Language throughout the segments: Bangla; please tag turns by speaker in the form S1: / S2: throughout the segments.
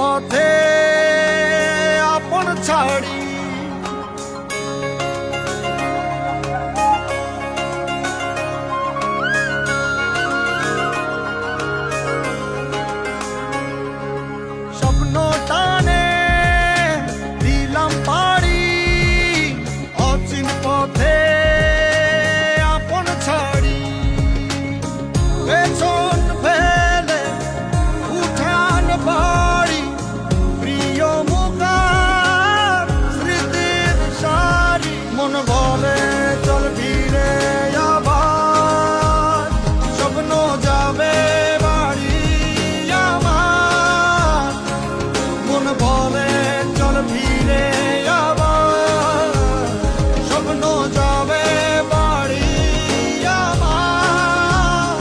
S1: পথে আপন ছাড়ি স্বপ্ন টানে দিলাম পাড়ি অচিন পথে আপন ছাড়ি পেছন ফেলে উঠান বাড়ি প্রিয় মুখার স্মৃতির সারি মন বলে চল ফিরে আবার স্বপ্ন যাবে বাড়ি আমার মন বলে চল ফিরে আবার স্বপ্ন যাবে বাড়ি আমার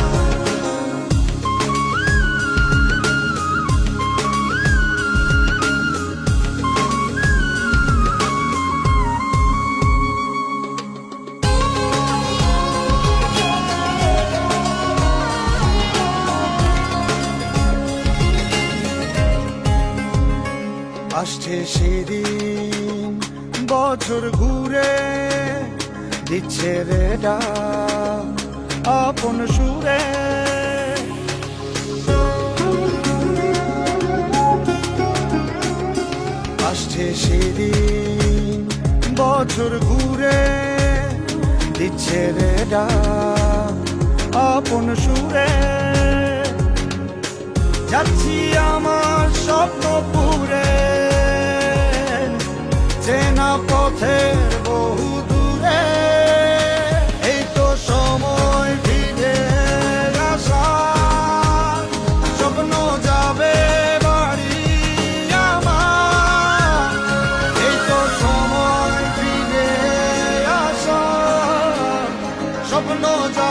S1: আসছে সেদিন বছর ঘুরে দিচ্ছে রে ডাক আপন সুরে আসছে সেদিন বছর ঘুরে দিচ্ছে রে ডাক আপন সুরে যাচ্ছি আমার স্বপ্ন পুরে চেনা পথের বহু দূরে এই তো সময় ফিরে আসার স্বপ্ন যাবে বাড়ি আমার এই তো সময় ফিরে আসার স্বপ্ন যাবে